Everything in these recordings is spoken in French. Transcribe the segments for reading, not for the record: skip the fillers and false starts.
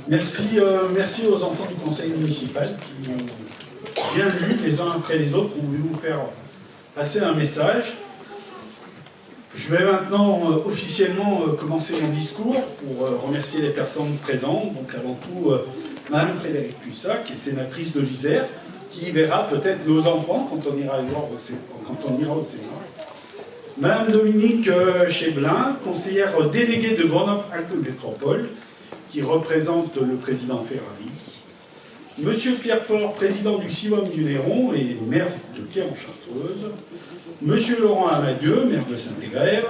Merci aux enfants du conseil municipal qui m'ont bien lu les uns après les autres pour vous faire passer un message. Je vais maintenant officiellement commencer mon discours pour remercier les personnes présentes. Donc avant tout, Mme Frédérique Puissac, qui est sénatrice de l'Isère, qui verra peut-être nos enfants quand on ira au Sénat. Mme Dominique Cheblin, conseillère déléguée de Grenoble-Alpes Métropole, qui représente le président Ferrari. Monsieur Pierre Faure, président du CIVOM du Néron et maire de Pierre-en-Chartreuse. Monsieur Laurent Amadieu, maire de Saint-Égrève.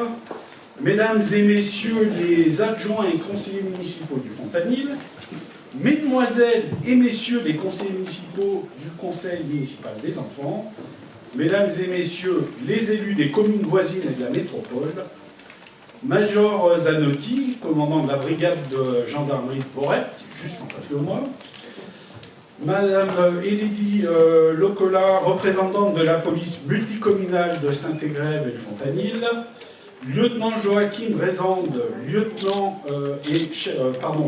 Mesdames et messieurs les adjoints et conseillers municipaux du Fontanil. Mesdemoiselles et messieurs les conseillers municipaux du conseil municipal des enfants. Mesdames et messieurs les élus des communes voisines et de la métropole. Major Zanotti, commandant de la brigade de gendarmerie de Porrette, juste en face de moi. Madame Élodie Locola, représentante de la police multicommunale de Saint-Égrève et le Fontanil. Lieutenant Joachim Rezande,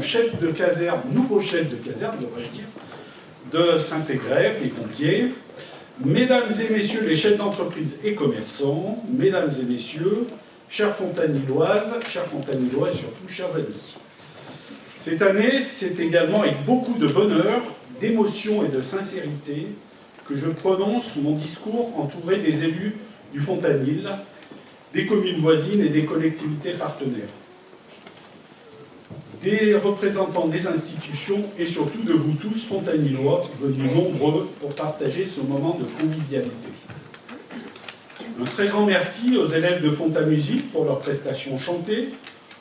chef de caserne, nouveau chef de caserne, devrais-je dire, de Saint-Égrève, les pompiers. Mesdames et messieurs les chefs d'entreprise et commerçants, mesdames et messieurs, chères Fontanilloises, chers Fontanillois et surtout chers amis. Cette année, c'est également avec beaucoup de bonheur, d'émotion et de sincérité que je prononce mon discours entouré des élus du Fontanil, des communes voisines et des collectivités partenaires, des représentants des institutions et surtout de vous tous, Fontanillois, venus nombreux pour partager ce moment de convivialité. Un très grand merci aux élèves de Fontamusique pour leurs prestations chantées,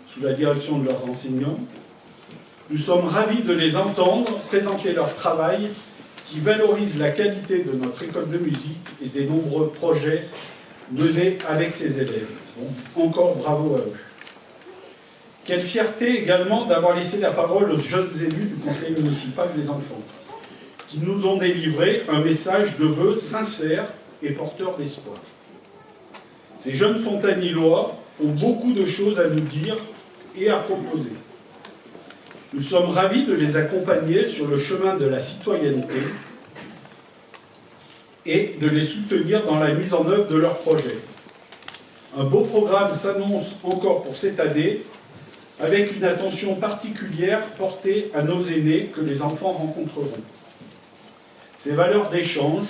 sous la direction de leurs enseignants. Nous sommes ravis de les entendre présenter leur travail qui valorise la qualité de notre école de musique et des nombreux projets menés avec ces élèves. Donc, encore bravo à eux. Quelle fierté également d'avoir laissé la parole aux jeunes élus du conseil municipal des enfants, qui nous ont délivré un message de vœux sincère et porteur d'espoir. Ces jeunes Fontanillois ont beaucoup de choses à nous dire et à proposer. Nous sommes ravis de les accompagner sur le chemin de la citoyenneté et de les soutenir dans la mise en œuvre de leurs projets. Un beau programme s'annonce encore pour cette année, avec une attention particulière portée à nos aînés que les enfants rencontreront. Ces valeurs d'échange,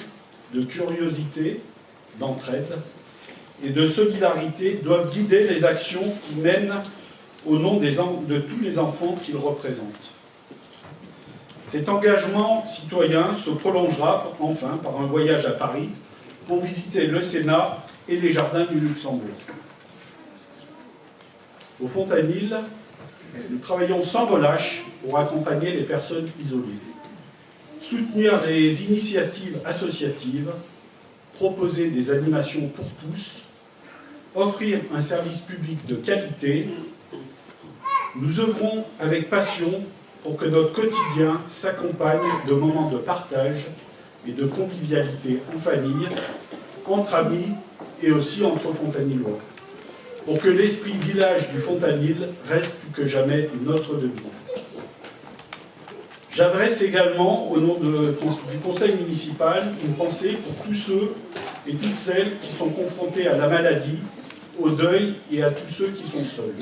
de curiosité, d'entraide et de solidarité doivent guider les actions qui mènent au nom de tous les enfants qu'ils représentent. Cet engagement citoyen se prolongera enfin par un voyage à Paris pour visiter le Sénat et les jardins du Luxembourg. Au Fontanil, nous travaillons sans relâche pour accompagner les personnes isolées, soutenir les initiatives associatives, proposer des animations pour tous, offrir un service public de qualité. Nous œuvrons avec passion pour que notre quotidien s'accompagne de moments de partage et de convivialité en famille, entre amis et aussi entre Fontanillois, pour que l'esprit village du Fontanil reste plus que jamais notre devise. J'adresse également, au nom du conseil municipal, une pensée pour tous ceux et toutes celles qui sont confrontés à la maladie, au deuil et à tous ceux qui sont seuls.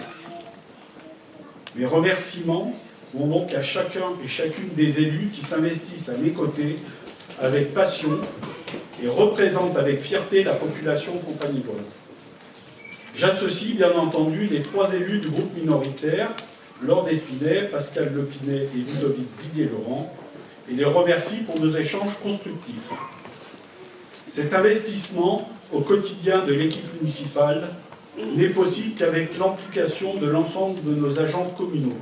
Mes remerciements vont donc à chacun et chacune des élus qui s'investissent à mes côtés avec passion et représentent avec fierté la population fontanilloise. J'associe bien entendu les 3 élus du groupe minoritaire, Laure Despinet, Pascal Lepinet et Ludovic Didier-Laurent, et les remercie pour nos échanges constructifs. Cet investissement au quotidien de l'équipe municipale n'est possible qu'avec l'implication de l'ensemble de nos agents communaux,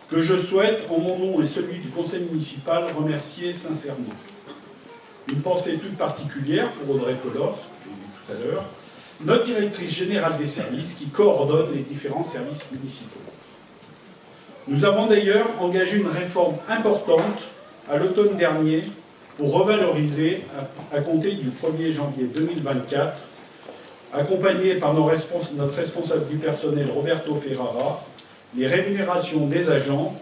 que je souhaite, en mon nom et celui du conseil municipal, remercier sincèrement. Une pensée toute particulière pour Audrey Collor, je l'ai dit tout à l'heure, notre directrice générale des services qui coordonne les différents services municipaux. Nous avons d'ailleurs engagé une réforme importante à l'automne dernier pour revaloriser, à compter du 1er janvier 2024, accompagné par notre responsable du personnel Roberto Ferrara, les rémunérations des agents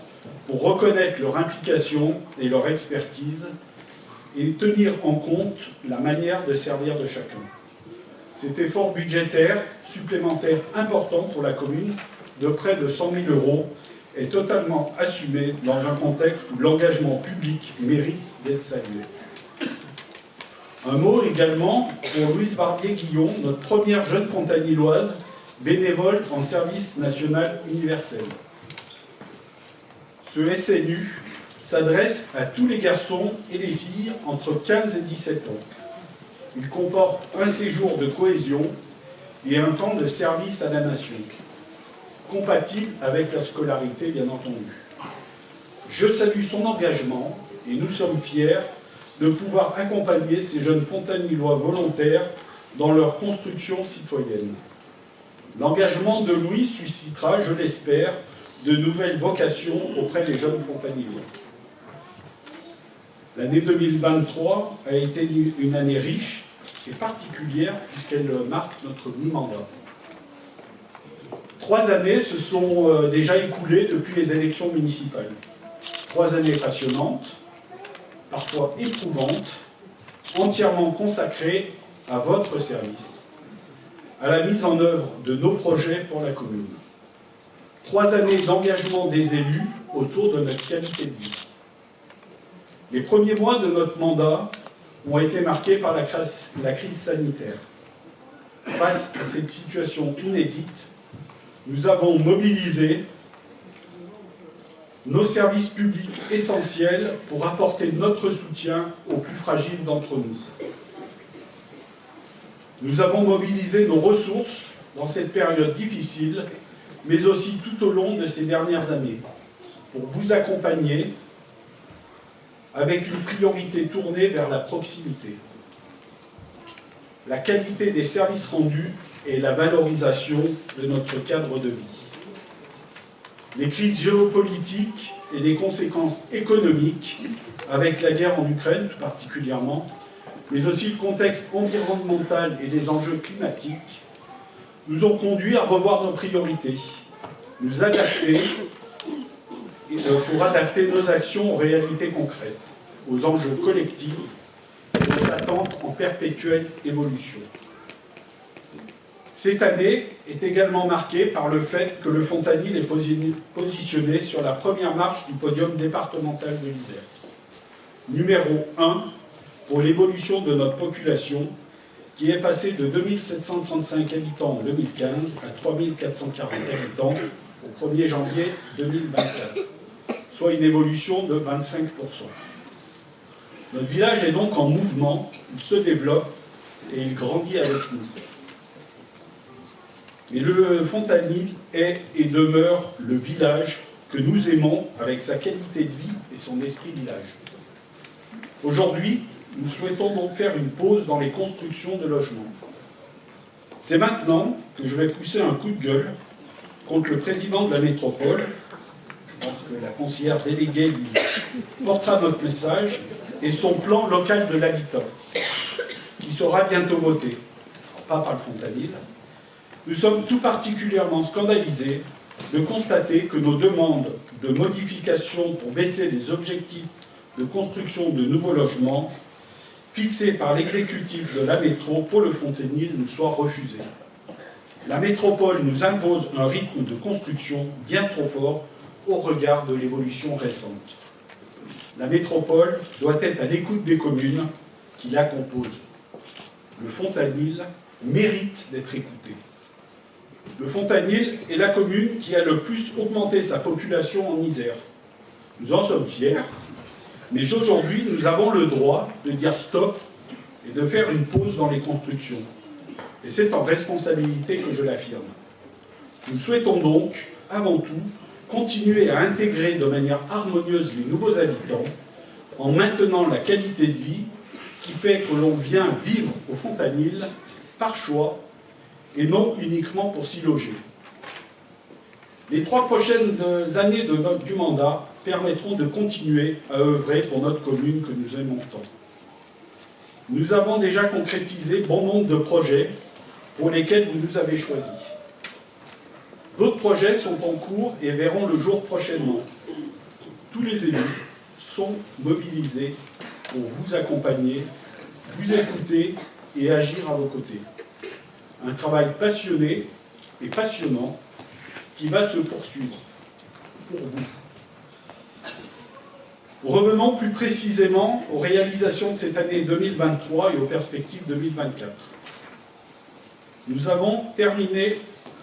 pour reconnaître leur implication et leur expertise et tenir en compte la manière de servir de chacun. Cet effort budgétaire supplémentaire important pour la commune, de près de 100 000 €, est totalement assumé dans un contexte où l'engagement public mérite d'être salué. Un mot également pour Louise Barbier-Guillon, notre première jeune fontanilloise, bénévole en service national universel. Ce SNU s'adresse à tous les garçons et les filles entre 15 et 17 ans. Il comporte un séjour de cohésion et un temps de service à la nation, compatible avec la scolarité, bien entendu. Je salue son engagement et nous sommes fiers de pouvoir accompagner ces jeunes fontanillois volontaires dans leur construction citoyenne. L'engagement de Louis suscitera, je l'espère, de nouvelles vocations auprès des jeunes fontanillois. L'année 2023 a été une année riche et particulière puisqu'elle marque notre mi-mandat. 3 années se sont déjà écoulées depuis les élections municipales. 3 années passionnantes, parfois éprouvantes, entièrement consacrées à votre service, à la mise en œuvre de nos projets pour la commune. 3 années d'engagement des élus autour de notre qualité de vie. Les premiers mois de notre mandat ont été marqués par la crise sanitaire. Face à cette situation inédite, nous avons mobilisé nos services publics essentiels pour apporter notre soutien aux plus fragiles d'entre nous. Nous avons mobilisé nos ressources dans cette période difficile, mais aussi tout au long de ces dernières années, pour vous accompagner avec une priorité tournée vers la proximité, la qualité des services rendus et la valorisation de notre cadre de vie. Les crises géopolitiques et les conséquences économiques, avec la guerre en Ukraine tout particulièrement, mais aussi le contexte environnemental et les enjeux climatiques, nous ont conduits à revoir nos priorités, nous adapter pour adapter nos actions aux réalités concrètes, aux enjeux collectifs et aux attentes en perpétuelle évolution. Cette année est également marquée par le fait que le Fontanil est positionné sur la première marche du podium départemental de l'Isère. Numéro 1 pour l'évolution de notre population, qui est passée de 2735 habitants en 2015 à 3440 habitants au 1er janvier 2024, soit une évolution de 25%. Notre village est donc en mouvement, il se développe et il grandit avec nous. Mais le Fontanil est et demeure le village que nous aimons avec sa qualité de vie et son esprit village. Aujourd'hui, nous souhaitons donc faire une pause dans les constructions de logements. C'est maintenant que je vais pousser un coup de gueule contre le président de la métropole. Je pense que la conseillère déléguée lui portera notre message et son plan local de l'habitat, qui sera bientôt voté, pas par le Fontanil. Nous sommes tout particulièrement scandalisés de constater que nos demandes de modification pour baisser les objectifs de construction de nouveaux logements fixés par l'exécutif de la métro pour le Fontanil nous soient refusées. La métropole nous impose un rythme de construction bien trop fort au regard de l'évolution récente. La métropole doit être à l'écoute des communes qui la composent. Le Fontanil mérite d'être écouté. Le Fontanil est la commune qui a le plus augmenté sa population en Isère. Nous en sommes fiers, mais aujourd'hui, nous avons le droit de dire stop et de faire une pause dans les constructions. Et c'est en responsabilité que je l'affirme. Nous souhaitons donc, avant tout, continuer à intégrer de manière harmonieuse les nouveaux habitants en maintenant la qualité de vie qui fait que l'on vient vivre au Fontanil par choix et non uniquement pour s'y loger. Les 3 prochaines années du mandat permettront de continuer à œuvrer pour notre commune que nous aimons tant. Nous avons déjà concrétisé bon nombre de projets pour lesquels vous nous avez choisis. D'autres projets sont en cours et verront le jour prochainement. tous les élus sont mobilisés pour vous accompagner, vous écouter et agir à vos côtés. Un travail passionné et passionnant qui va se poursuivre pour vous. Revenons plus précisément aux réalisations de cette année 2023 et aux perspectives 2024. Nous avons terminé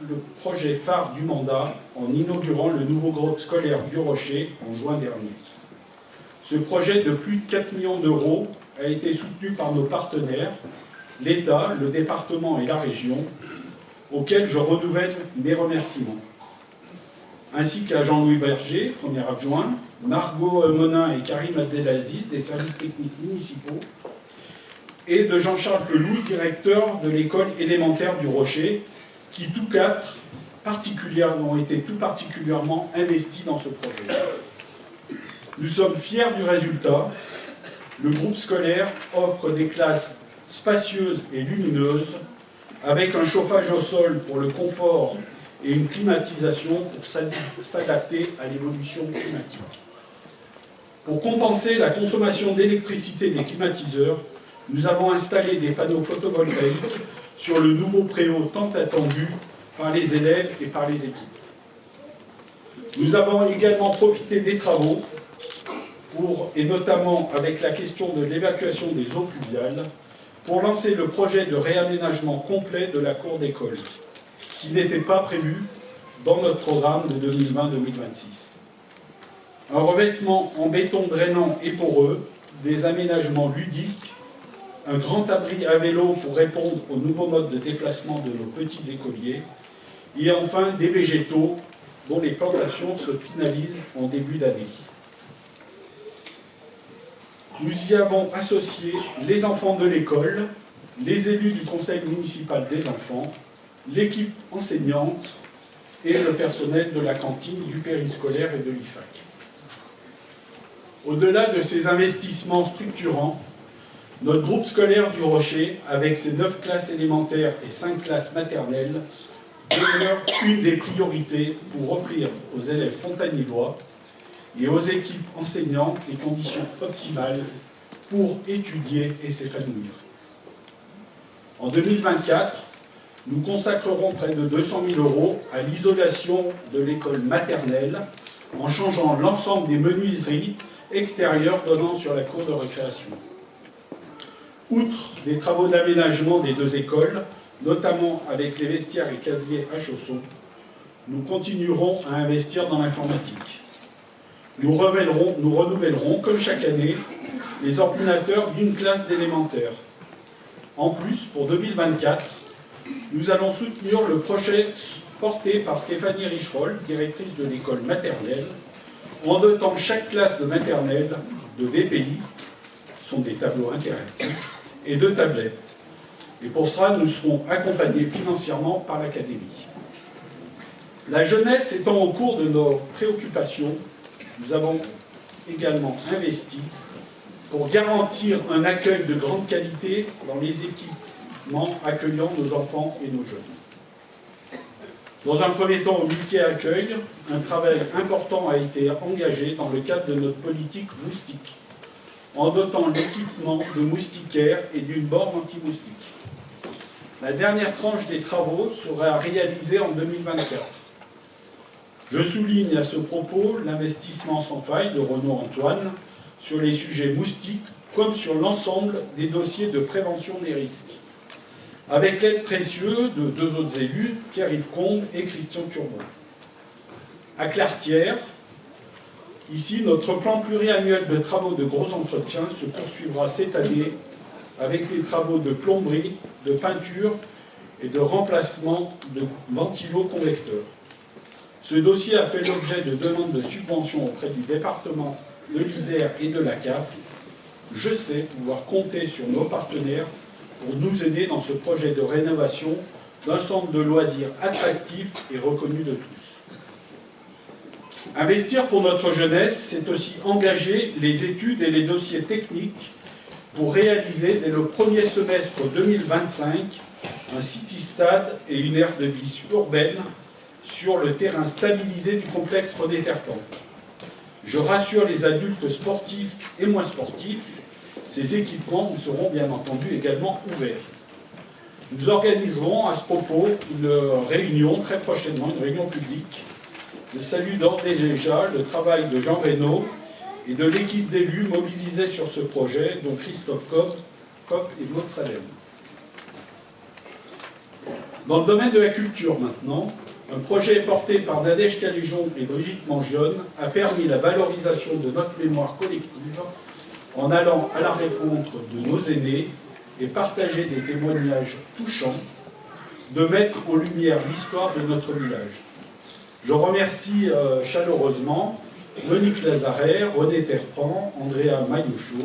le projet phare du mandat en inaugurant le nouveau groupe scolaire du Rocher en juin dernier. Ce projet de plus de 4 millions d'euros a été soutenu par nos partenaires, l'État, le département et la région, auxquels je renouvelle mes remerciements, ainsi qu'à Jean-Louis Berger, premier adjoint, Margot Monin et Karim Abdelaziz, des services techniques municipaux, et de Jean-Charles Peloux, directeur de l'école élémentaire du Rocher, qui tous quatre ont été tout particulièrement investis dans ce projet. Nous sommes fiers du résultat. Le groupe scolaire offre des classes spacieuses et lumineuses, avec un chauffage au sol pour le confort et une climatisation pour s'adapter à l'évolution climatique. Pour compenser la consommation d'électricité des climatiseurs, nous avons installé des panneaux photovoltaïques sur le nouveau préau tant attendu par les élèves et par les équipes. Nous avons également profité des travaux et notamment avec la question de l'évacuation des eaux pluviales, pour lancer le projet de réaménagement complet de la cour d'école, qui n'était pas prévu dans notre programme de 2020-2026. Un revêtement en béton drainant et poreux, des aménagements ludiques, un grand abri à vélo pour répondre aux nouveaux modes de déplacement de nos petits écoliers, et enfin des végétaux dont les plantations se finalisent en début d'année. Nous y avons associé les enfants de l'école, les élus du conseil municipal des enfants, l'équipe enseignante et le personnel de la cantine, du périscolaire et de l'IFAC. Au-delà de ces investissements structurants, notre groupe scolaire du Rocher, avec ses 9 classes élémentaires et 5 classes maternelles, demeure une des priorités pour offrir aux élèves fontanillois et aux équipes enseignantes les conditions optimales pour étudier et s'épanouir. En 2024, nous consacrerons près de 200 000 € à l'isolation de l'école maternelle en changeant l'ensemble des menuiseries extérieures donnant sur la cour de récréation. Outre des travaux d'aménagement des 2 écoles, notamment avec les vestiaires et casiers à chaussons, nous continuerons à investir dans l'informatique. Nous renouvellerons, comme chaque année, les ordinateurs d'une classe d'élémentaire. En plus, pour 2024, nous allons soutenir le projet porté par Stéphanie Richeroll, directrice de l'école maternelle, en dotant chaque classe de maternelle de VPI, ce sont des tableaux interactifs, et de tablettes. Et pour cela, nous serons accompagnés financièrement par l'Académie. La jeunesse étant au cours de nos préoccupations, nous avons également investi pour garantir un accueil de grande qualité dans les équipements accueillant nos enfants et nos jeunes. Dans un premier temps, au Multier Accueil, un travail important a été engagé dans le cadre de notre politique moustique, en dotant l'équipement de moustiquaires et d'une borne anti-moustique. La dernière tranche des travaux sera réalisée en 2024. Je souligne à ce propos l'investissement sans faille de Renaud Antoine sur les sujets moustiques comme sur l'ensemble des dossiers de prévention des risques, avec l'aide précieuse de 2 autres élus, Pierre-Yves Combe et Christian Turvon. À Clartières, ici, notre plan pluriannuel de travaux de gros entretien se poursuivra cette année avec des travaux de plomberie, de peinture et de remplacement de ventilo-convecteurs. Ce dossier a fait l'objet de demandes de subventions auprès du département de l'Isère et de la CAF. Je sais pouvoir compter sur nos partenaires pour nous aider dans ce projet de rénovation d'un centre de loisirs attractif et reconnu de tous. Investir pour notre jeunesse, c'est aussi engager les études et les dossiers techniques pour réaliser dès le premier semestre 2025 un city-stade et une aire de vie urbaine sur le terrain stabilisé du complexe René Tertemps. Je rassure les adultes sportifs et moins sportifs, ces équipements vous seront bien entendu également ouverts. Nous organiserons à ce propos une réunion très prochainement, une réunion publique. Je salue d'ores et déjà le travail de Jean Reynaud et de l'équipe d'élus mobilisés sur ce projet, dont Christophe Kopp et Maud Salem. Dans le domaine de la culture maintenant, un projet porté par Nadège Caléjon et Brigitte Mangionne a permis la valorisation de notre mémoire collective en allant à la rencontre de nos aînés et partager des témoignages touchants, de mettre en lumière l'histoire de notre village. Je remercie chaleureusement Monique Lazaret, René Terpan, Andrea Mayoucho,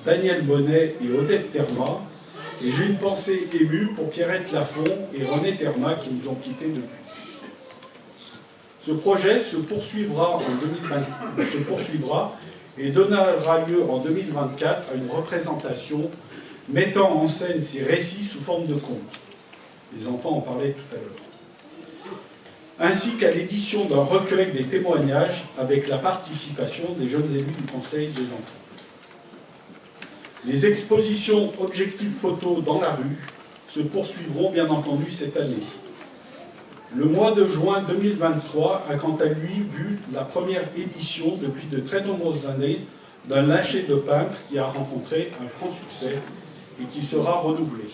Daniel Bonnet et Odette Terma, et j'ai une pensée émue pour Pierrette Lafont et René Terma qui nous ont quittés depuis. Ce projet se poursuivra et donnera lieu en 2024 à une représentation mettant en scène ces récits sous forme de contes. Les enfants en parlaient tout à l'heure. Ainsi qu'à l'édition d'un recueil des témoignages avec la participation des jeunes élus du Conseil des enfants. Les expositions Objectifs Photo dans la rue se poursuivront bien entendu cette année. Le mois de juin 2023 a quant à lui vu la première édition depuis de très nombreuses années d'un lâcher de peintres qui a rencontré un franc succès et qui sera renouvelé.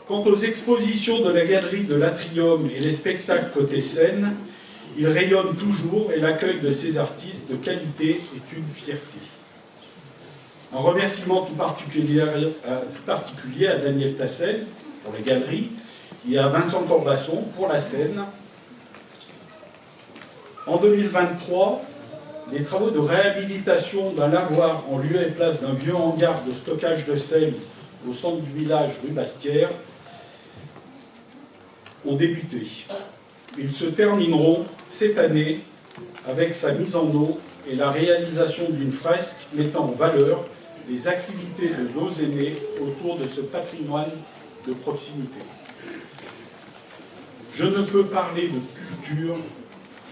Quant aux expositions de la galerie de l'Atrium et les spectacles côté scène, ils rayonnent toujours et l'accueil de ces artistes de qualité est une fierté. Un remerciement tout particulier à Daniel Tassel pour la galerie et à Vincent Corbasson pour la scène. En 2023, les travaux de réhabilitation d'un lavoir en lieu et place d'un vieux hangar de stockage de sel au centre du village rue Bastière ont débuté. Ils se termineront cette année avec sa mise en eau et la réalisation d'une fresque mettant en valeur les activités de nos aînés autour de ce patrimoine de proximité. Je ne peux parler de culture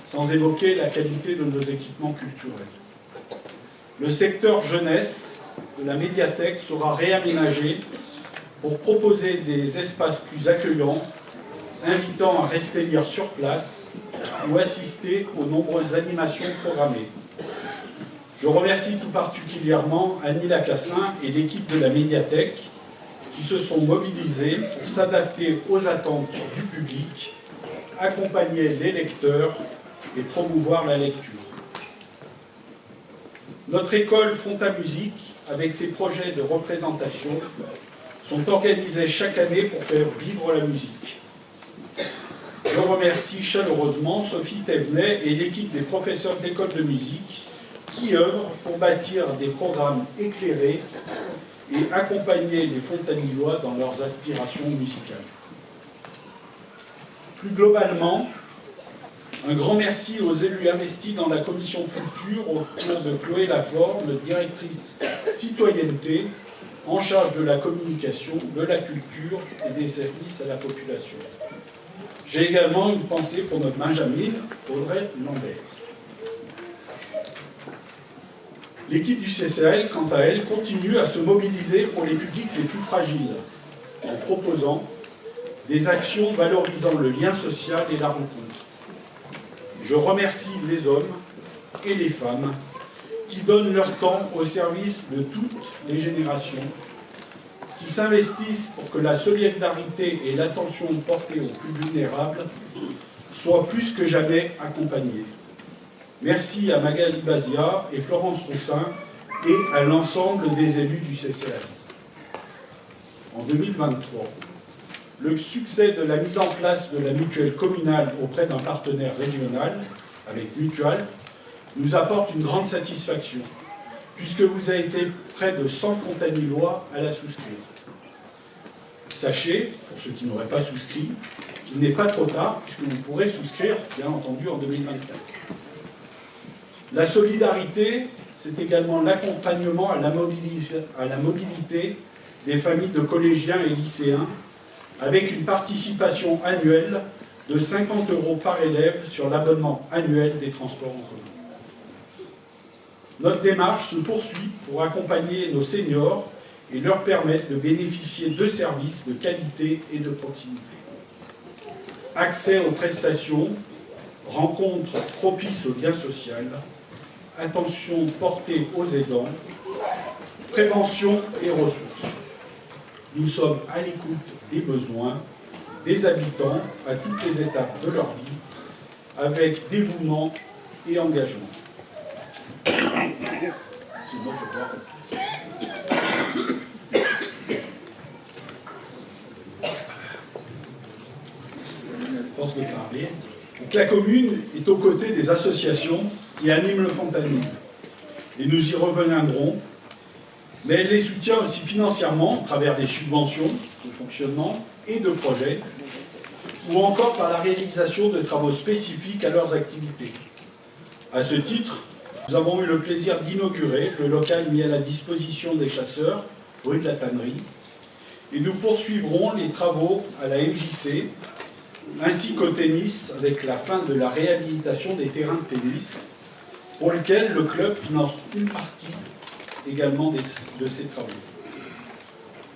sans évoquer la qualité de nos équipements culturels. Le secteur jeunesse de la médiathèque sera réaménagé pour proposer des espaces plus accueillants, invitant à rester lire sur place ou assister aux nombreuses animations programmées. Je remercie tout particulièrement Annie Lacassin et l'équipe de la médiathèque qui se sont mobilisés pour s'adapter aux attentes du public, accompagner les lecteurs et promouvoir la lecture. Notre école Fontamusique, avec ses projets de représentation, sont organisés chaque année pour faire vivre la musique. Je remercie chaleureusement Sophie Thévenet et l'équipe des professeurs d'école de musique qui œuvrent pour bâtir des programmes éclairés et accompagner les Fontanillois dans leurs aspirations musicales. Plus globalement, un grand merci aux élus investis dans la commission culture autour de Chloé Laforme, directrice citoyenneté, en charge de la communication, de la culture et des services à la population. J'ai également une pensée pour notre Benjamin, Audrey Lambert. L'équipe du CCAL, quant à elle, continue à se mobiliser pour les publics les plus fragiles, en proposant des actions valorisant le lien social et la rencontre. Je remercie les hommes et les femmes qui donnent leur temps au service de toutes les générations, qui s'investissent pour que la solidarité et l'attention portée aux plus vulnérables soient plus que jamais accompagnées. Merci à Magali Bazia et Florence Roussin et à l'ensemble des élus du CCAS. En 2023, le succès de la mise en place de la mutuelle communale auprès d'un partenaire régional, avec Mutual, nous apporte une grande satisfaction, puisque vous avez été près de 100 Fontanillois à la souscrire. Sachez, pour ceux qui n'auraient pas souscrit, qu'il n'est pas trop tard, puisque vous pourrez souscrire, bien entendu, en 2024. La solidarité, c'est également l'accompagnement à la mobilité des familles de collégiens et lycéens, avec une participation annuelle de 50 € par élève sur l'abonnement annuel des transports en commun. Notre démarche se poursuit pour accompagner nos seniors et leur permettre de bénéficier de services de qualité et de proximité. Accès aux prestations, rencontres propices au lien social, attention portée aux aidants, prévention et ressources. Nous sommes à l'écoute des besoins des habitants à toutes les étapes de leur vie, avec dévouement et engagement. Sinon, je vois. De parler. Donc, la commune est aux côtés des associations qui animent le Fontanil. Et nous y reviendrons. Mais elle les soutient aussi financièrement, à travers des subventions de fonctionnement et de projets, ou encore par la réalisation de travaux spécifiques à leurs activités. À ce titre, nous avons eu le plaisir d'inaugurer le local mis à la disposition des chasseurs, rue de la Tannerie, et nous poursuivrons les travaux à la MJC, ainsi qu'au tennis, avec la fin de la réhabilitation des terrains de tennis, pour lesquels le club finance une partie également de ces travaux.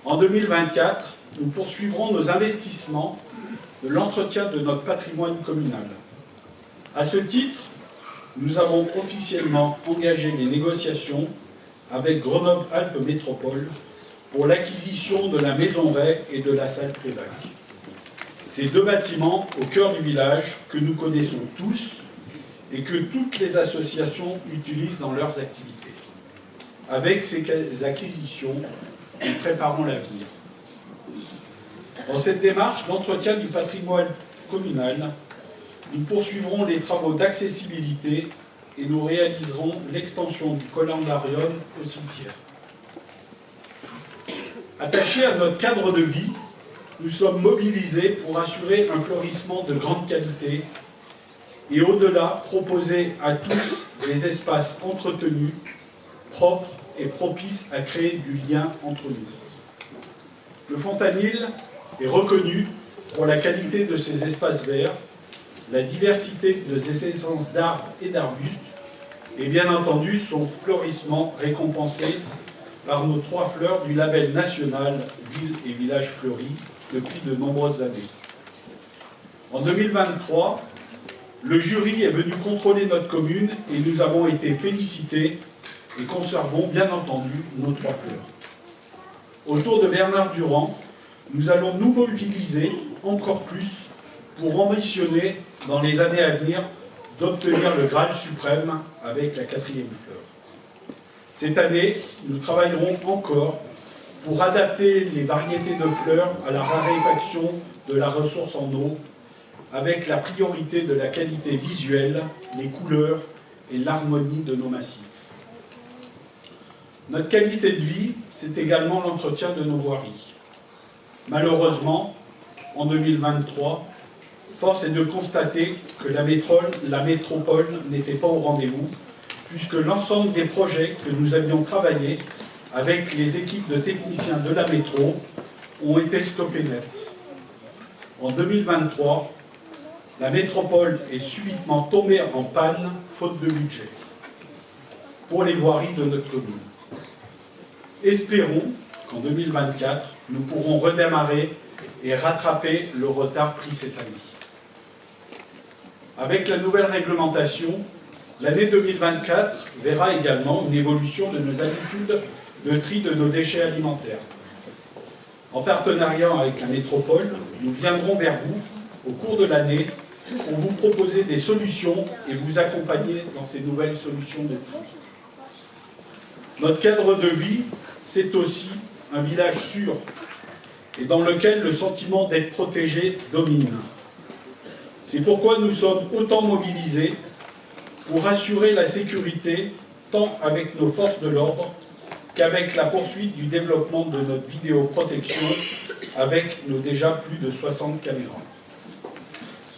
En 2024, nous poursuivrons nos investissements de l'entretien de notre patrimoine communal. À ce titre, nous avons officiellement engagé les négociations avec Grenoble-Alpes Métropole pour l'acquisition de la Maison Ray et de la salle Prévac. Ces deux bâtiments au cœur du village que nous connaissons tous et que toutes les associations utilisent dans leurs activités. Avec ces acquisitions, nous préparons l'avenir. Dans cette démarche d'entretien du patrimoine communal, nous poursuivrons les travaux d'accessibilité et nous réaliserons l'extension du colendarium au cimetière. Attachés à notre cadre de vie, nous sommes mobilisés pour assurer un fleurissement de grande qualité et au-delà, proposer à tous des espaces entretenus, propres et propices à créer du lien entre nous. Le Fontanil est reconnu pour la qualité de ses espaces verts, la diversité de ses essences d'arbres et d'arbustes, et bien entendu son fleurissement récompensé par nos 3 fleurs du label national Ville et Village Fleuris depuis de nombreuses années. En 2023, le jury est venu contrôler notre commune et nous avons été félicités et conservons bien entendu nos 3 fleurs. Autour de Bernard Durand, nous allons nous mobiliser encore plus pour ambitionner dans les années à venir d'obtenir le Graal suprême avec la 4e fleur. Cette année, nous travaillerons encore pour adapter les variétés de fleurs à la raréfaction de la ressource en eau, avec la priorité de la qualité visuelle, les couleurs et l'harmonie de nos massifs. Notre qualité de vie, c'est également l'entretien de nos voiries. Malheureusement, en 2023, force est de constater que la métropole n'était pas au rendez-vous, puisque l'ensemble des projets que nous avions travaillés avec les équipes de techniciens de la métro ont été stoppés net. En 2023, la métropole est subitement tombée en panne, faute de budget, pour les voiries de notre commune. Espérons qu'en 2024, nous pourrons redémarrer et rattraper le retard pris cette année. Avec la nouvelle réglementation, l'année 2024 verra également une évolution de nos habitudes de tri de nos déchets alimentaires. En partenariat avec la métropole, nous viendrons vers vous au cours de l'année pour vous proposer des solutions et vous accompagner dans ces nouvelles solutions de tri. Notre cadre de vie, c'est aussi un village sûr et dans lequel le sentiment d'être protégé domine. C'est pourquoi nous sommes autant mobilisés pour assurer la sécurité tant avec nos forces de l'ordre qu'avec la poursuite du développement de notre vidéoprotection avec nos déjà plus de 60 caméras.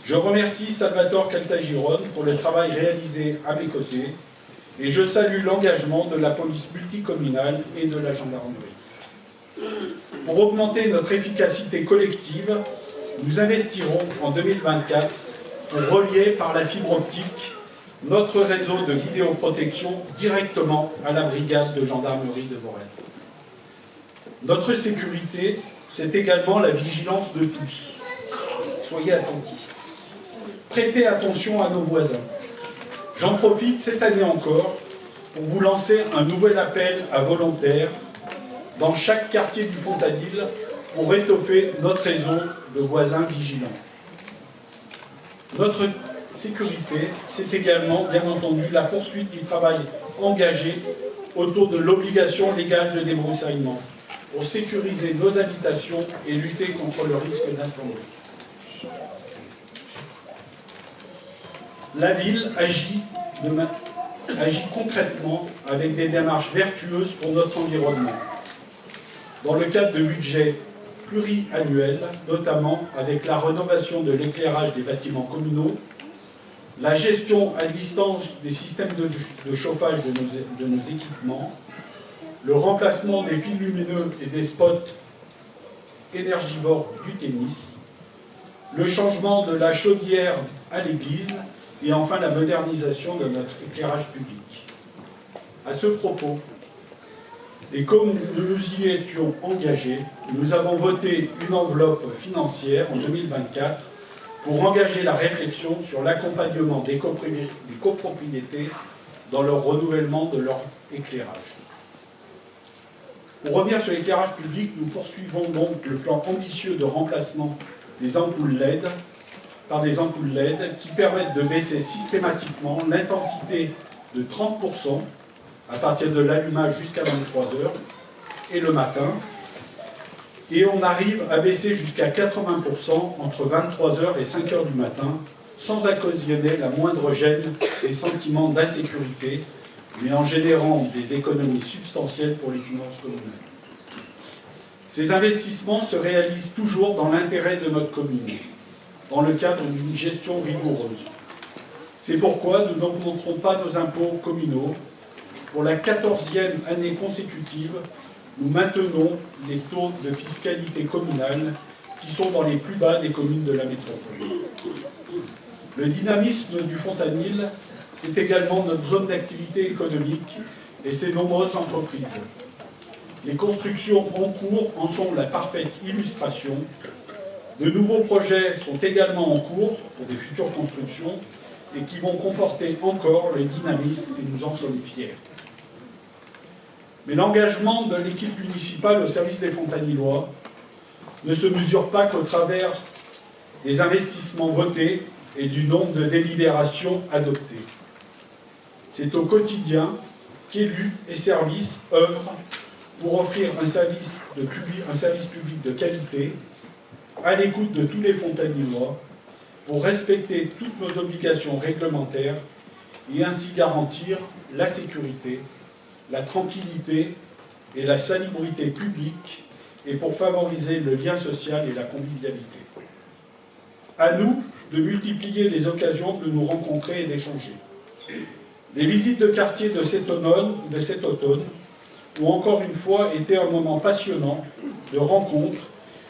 Je remercie Salvatore Caltagirone pour le travail réalisé à mes côtés et je salue l'engagement de la police multicommunale et de la gendarmerie. Pour augmenter notre efficacité collective, nous investirons en 2024 pour relier par la fibre optique notre réseau de vidéoprotection directement à la brigade de gendarmerie de Morel. Notre sécurité, c'est également la vigilance de tous. Soyez attentifs. Prêtez attention à nos voisins. J'en profite cette année encore pour vous lancer un nouvel appel à volontaires dans chaque quartier du Fontanil pour étoffer notre réseau de voisins vigilants. Notre sécurité, c'est également, bien entendu, la poursuite du travail engagé autour de l'obligation légale de débroussaillement pour sécuriser nos habitations et lutter contre le risque d'incendie. La ville agit concrètement avec des démarches vertueuses pour notre environnement, dans le cadre de budgets pluriannuels, notamment avec la rénovation de l'éclairage des bâtiments communaux, la gestion à distance des systèmes de chauffage de nos équipements, le remplacement des fils lumineux et des spots énergivores du tennis, le changement de la chaudière à l'église et enfin la modernisation de notre éclairage public. À ce propos, et comme nous y étions engagés, nous avons voté une enveloppe financière en 2024 pour engager la réflexion sur l'accompagnement des copropriétés dans le renouvellement de leur éclairage. Pour revenir sur l'éclairage public, nous poursuivons donc le plan ambitieux de remplacement des ampoules LED par des ampoules LED qui permettent de baisser systématiquement l'intensité de 30% à partir de l'allumage jusqu'à 23 h et le matin. Et on arrive à baisser jusqu'à 80% entre 23 h et 5 h du matin, sans occasionner la moindre gêne et sentiment d'insécurité, mais en générant des économies substantielles pour les finances communales. Ces investissements se réalisent toujours dans l'intérêt de notre commune, dans le cadre d'une gestion rigoureuse. C'est pourquoi nous n'augmenterons pas nos impôts communaux. Pour la 14e année consécutive, nous maintenons les taux de fiscalité communale qui sont dans les plus bas des communes de la métropole. Le dynamisme du Fontanil, c'est également notre zone d'activité économique et ses nombreuses entreprises. Les constructions en cours en sont la parfaite illustration. De nouveaux projets sont également en cours pour des futures constructions et qui vont conforter encore le dynamisme et nous en sommes fiers. Mais l'engagement de l'équipe municipale au service des Fontanillois ne se mesure pas qu'au travers des investissements votés et du nombre de délibérations adoptées. C'est au quotidien qu'élus et services œuvrent pour offrir un service public de qualité, à l'écoute de tous les Fontanillois, pour respecter toutes nos obligations réglementaires et ainsi garantir la sécurité, la tranquillité et la salubrité publique et pour favoriser le lien social et la convivialité. À nous de multiplier les occasions de nous rencontrer et d'échanger. Les visites de quartier de cet automne ont encore une fois été un moment passionnant de rencontres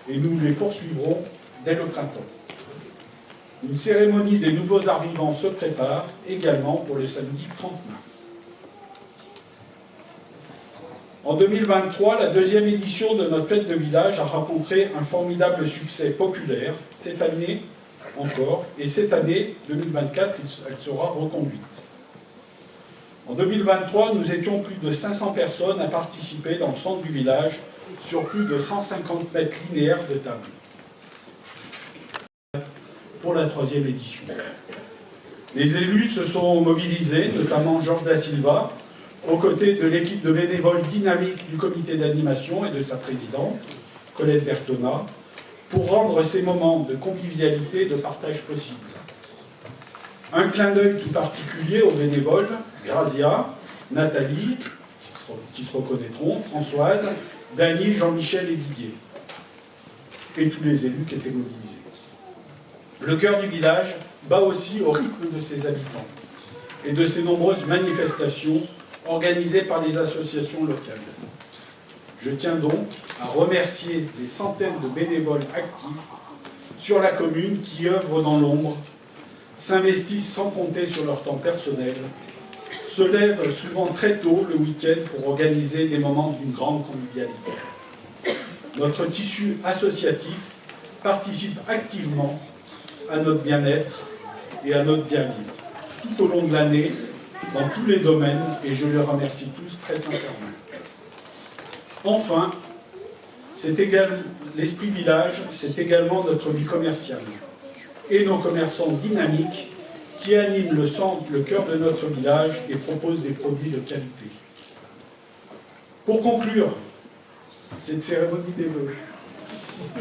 et nous les poursuivrons dès le printemps. Une cérémonie des nouveaux arrivants se prépare également pour le samedi 30 mars. En 2023, la deuxième édition de notre fête de village a rencontré un formidable succès populaire, cette année encore, et cette année, 2024, elle sera reconduite. En 2023, nous étions plus de 500 personnes à participer dans le centre du village sur plus de 150 mètres linéaires de table. Pour la troisième édition. Les élus se sont mobilisés, notamment Georges Da Silva, aux côtés de l'équipe de bénévoles dynamique du comité d'animation et de sa présidente, Colette Bertona, pour rendre ces moments de convivialité et de partage possibles. Un clin d'œil tout particulier aux bénévoles, Grazia, Nathalie, qui se reconnaîtront, Françoise, Dany, Jean-Michel et Didier, et tous les élus qui étaient mobilisés. Le cœur du village bat aussi au rythme de ses habitants et de ses nombreuses manifestations organisées par les associations locales. Je tiens donc à remercier les centaines de bénévoles actifs sur la commune qui œuvrent dans l'ombre, s'investissent sans compter sur leur temps personnel, se lèvent souvent très tôt le week-end pour organiser des moments d'une grande convivialité. Notre tissu associatif participe activement à notre bien-être et à notre bien-vivre, tout au long de l'année, dans tous les domaines, et je les remercie tous très sincèrement. Enfin, l'Esprit Village, c'est également notre vie commerciale et nos commerçants dynamiques qui animent le cœur de notre village et proposent des produits de qualité. Pour conclure cette cérémonie des vœux,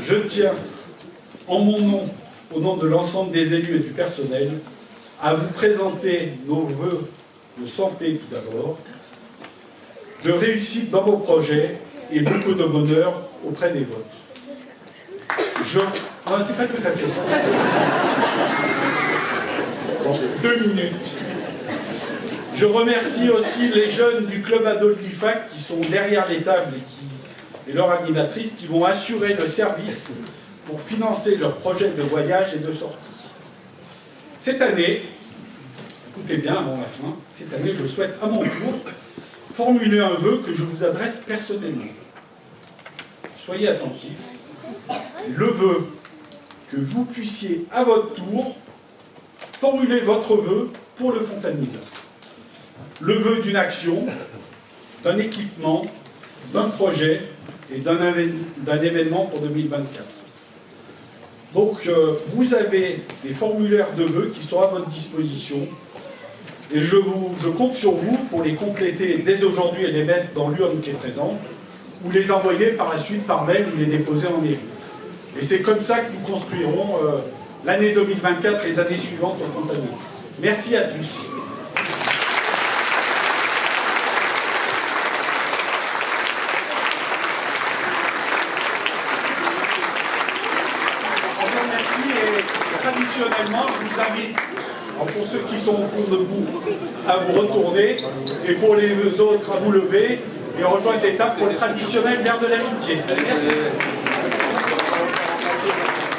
je tiens, en mon nom, au nom de l'ensemble des élus et du personnel, à vous présenter nos vœux de santé tout d'abord, de réussite dans vos projets et beaucoup de bonheur auprès des vôtres. C'est pas tout à fait ça. Bon, 2 minutes. Je remercie aussi les jeunes du club ado de l'IFAC qui sont derrière les tables et leurs animatrices qui vont assurer le service pour financer leurs projets de voyage et de sortie. Cette année, écoutez bien avant la fin, cette année je souhaite à mon tour formuler un vœu que je vous adresse personnellement. Soyez attentifs, c'est le vœu que vous puissiez à votre tour formuler votre vœu pour le Fontanil. Le vœu d'une action, d'un équipement, d'un projet et d'un événement pour 2024. Donc, vous avez des formulaires de vœux qui sont à votre disposition et je compte sur vous pour les compléter dès aujourd'hui et les mettre dans l'urne qui est présente ou les envoyer par la suite par mail ou les déposer en mairie. Et c'est comme ça que nous construirons l'année 2024 et les années suivantes au Fontanil. Merci à tous. Traditionnellement, je vous invite, pour ceux qui sont au fond de vous, à vous retourner, et pour les autres, à vous lever, et rejoindre les tables pour le traditionnel verre de l'amitié. Merci.